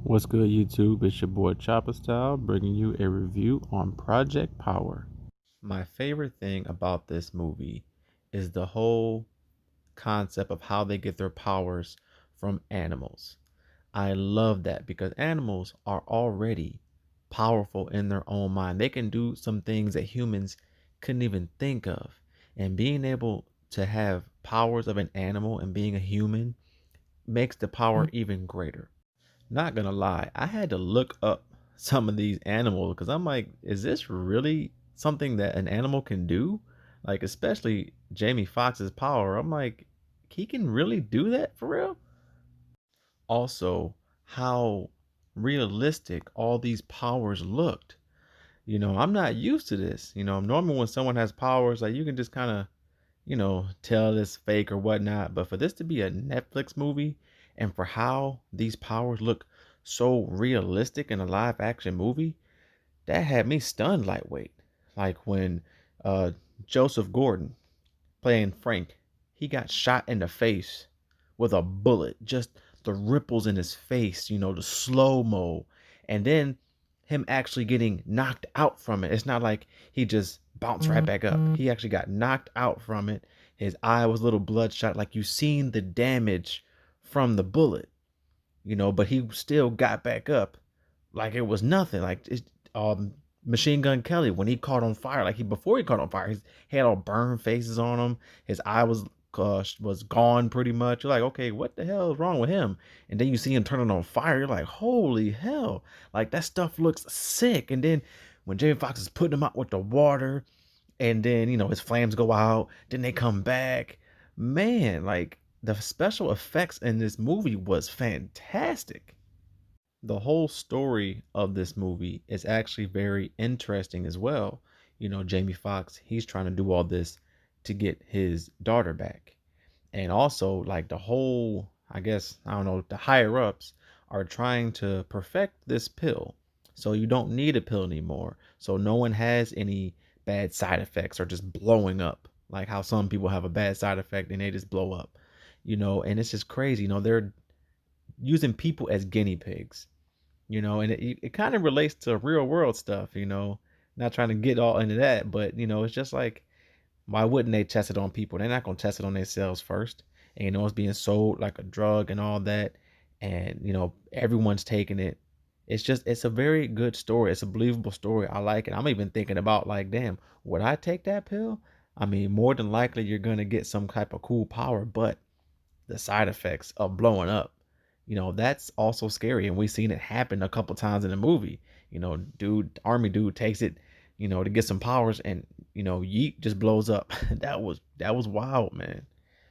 What's good, YouTube? It's your boy Chopper Style bringing you a review on Project Power. My favorite thing about this movie is the whole concept of how they get their powers from animals. I love that because animals are already powerful in their own mind. They can do some things that humans couldn't even think of. And being able to have powers of an animal and being a human makes the power even greater. Not gonna lie, I had to look up some of these animals because I'm like, is this really something that an animal can do? Like, especially Jamie Foxx's power. I'm like, he can really do that for real? Also, how realistic all these powers looked. I'm not used to this. Normally when someone has powers, like you can just kind of tell it's fake or whatnot. But for this to be a Netflix movie and for how these powers look so realistic in a live action movie, that had me stunned lightweight. Like when uh Joseph Gordon playing Frank, he got shot in the face with a bullet, just the ripples in his face, the slow-mo, and then him actually getting knocked out from it. It's not like he just bounced right back up. He actually got knocked out from it. His eye was a little bloodshot, like you seen the damage from the bullet, but he still got back up like it was nothing. Like Machine Gun Kelly, when he caught on fire, like before he caught on fire, he had all burned faces on him. His eye was gone pretty much. You're like, okay, what the hell is wrong with him? And then you see him turning on fire. You're like, holy hell! Like that stuff looks sick. And then when Jamie Foxx is putting him out with the water, and then his flames go out, then they come back. Man, like the special effects in this movie was fantastic. The whole story of this movie is actually very interesting as well. Jamie Foxx, he's trying to do all this to get his daughter back. And also, like the whole, I guess, I don't know, the higher ups are trying to perfect this pill. So you don't need a pill anymore. So no one has any bad side effects or just blowing up. Like how some people have a bad side effect and they just blow up. And it's just crazy. They're using people as guinea pigs, and it kind of relates to real world stuff, not trying to get all into that, but it's just like, why wouldn't they test it on people? They're not going to test it on themselves first. And it's being sold like a drug and all that, and everyone's taking it. It's a very good story. It's a believable story. I like it. I'm even thinking about, like, damn, would I take that pill? I mean, more than likely you're going to get some type of cool power, but the side effects of blowing up, that's also scary. And we've seen it happen a couple times in the movie. Army dude takes it, to get some powers, and yeet, just blows up. That was wild, man.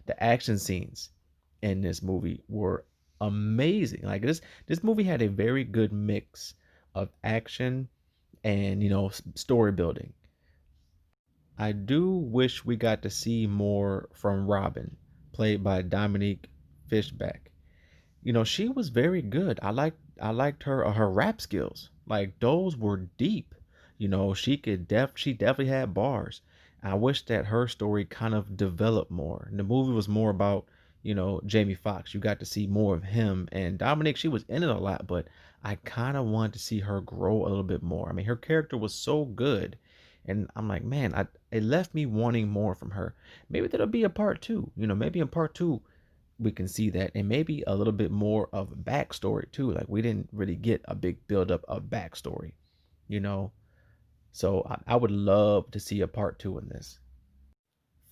The action scenes in this movie were amazing. Like this movie had a very good mix of action and story building. I do wish we got to see more from Robin, played by Dominique Fishback. She was very good. I liked her rap skills. Like those were deep. She definitely had bars. I wish that her story kind of developed more. And the movie was more about, Jamie Foxx. You got to see more of him, and Dominic, she was in it a lot, but I kind of wanted to see her grow a little bit more. I mean, her character was so good. And I'm like, man, it left me wanting more from her. Maybe that'll be a part two. Maybe in part two we can see that, and maybe a little bit more of backstory too. Like we didn't really get a big buildup of backstory, you know. So I would love to see a part two in this.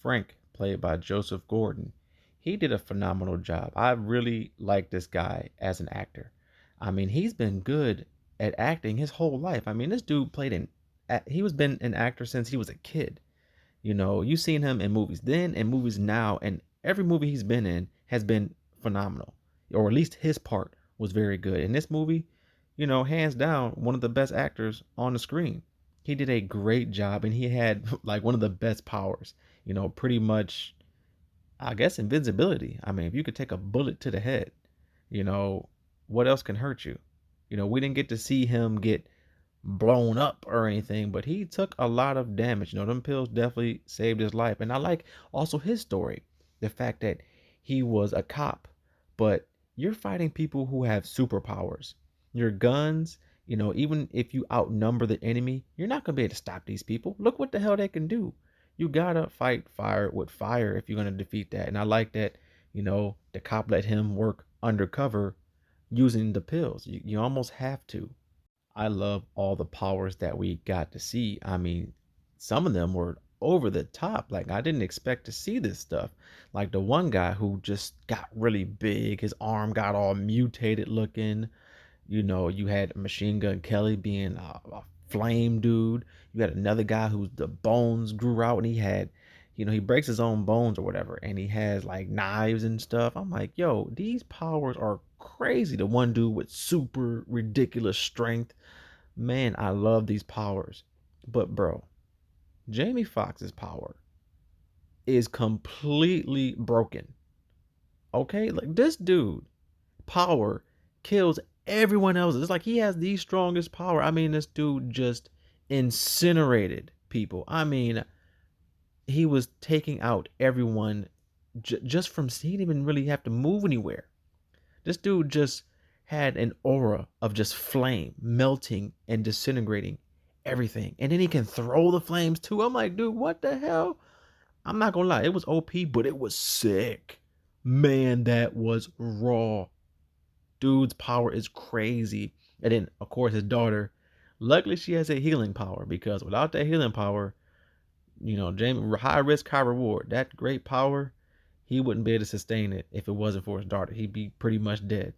Frank, played by Joseph Gordon, he did a phenomenal job. I really like this guy as an actor. I mean, he's been good at acting his whole life. I mean, this dude he was been an actor since he was a kid. You've seen him in movies then and movies now, and every movie he's been in has been phenomenal, or at least his part was very good. In this movie, hands down, one of the best actors on the screen. He did a great job, and he had like one of the best powers. Pretty much, I guess, invincibility. I mean, if you could take a bullet to the head, you know, what else can hurt you? We didn't get to see him get blown up or anything, but he took a lot of damage. Them pills definitely saved his life. And I like also his story, the fact that he was a cop, but you're fighting people who have superpowers. Your guns, even if you outnumber the enemy, you're not going to be able to stop these people. Look what the hell they can do. You got to fight fire with fire if you're going to defeat that. And I like that, the cop let him work undercover using the pills. You almost have to. I love all the powers that we got to see. I mean, some of them were over the top. Like, I didn't expect to see this stuff. Like the one guy who just got really big, his arm got all mutated looking. You had Machine Gun Kelly being a flame dude. You had another guy whose the bones grew out and he had, he breaks his own bones or whatever, and he has like knives and stuff. I'm like, yo, these powers are crazy. The one dude with super ridiculous strength. Man, I love these powers. But bro, Jamie Foxx's power is completely broken. Okay? Like this dude power kills everyone else. It's like he has the strongest power. I mean, this dude just incinerated people. I mean, he was taking out everyone just from he didn't even really have to move anywhere. This dude just had an aura of just flame melting and disintegrating everything. And then he can throw the flames too. I'm like, dude, what the hell? I'm not gonna lie, it was OP, but it was sick. Man, that was raw. Dude's power is crazy. And then, of course, his daughter. Luckily, she has a healing power because without that healing power, Jamie, high risk, high reward. That great power, he wouldn't be able to sustain it if it wasn't for his daughter. He'd be pretty much dead.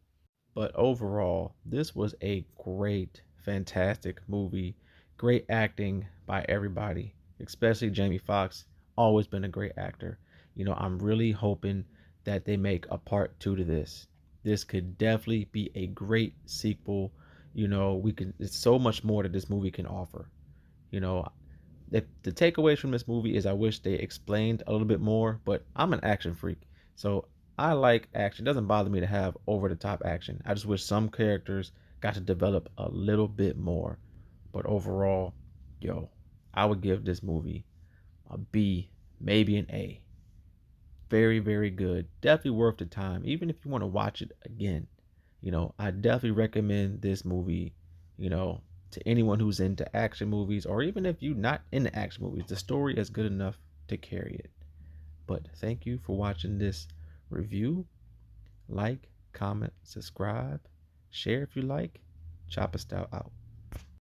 But overall, this was a great, fantastic movie. Great acting by everybody, especially Jamie Foxx. Always been a great actor. I'm really hoping that they make a part two to this. This could definitely be a great sequel. It's so much more that this movie can offer. You know, the takeaways from this movie is I wish they explained a little bit more, but I'm an action freak. So I like action. It doesn't bother me to have over the top action. I just wish some characters got to develop a little bit more. But overall, yo, I would give this movie a B, maybe an A. Very, very good. Definitely worth the time, even if you want to watch it again. I definitely recommend this movie, you know, to anyone who's into action movies, or even if you're not into action movies, the story is good enough to carry it. But thank you for watching this review. Like, comment, subscribe, share if you like. Chopper Style out.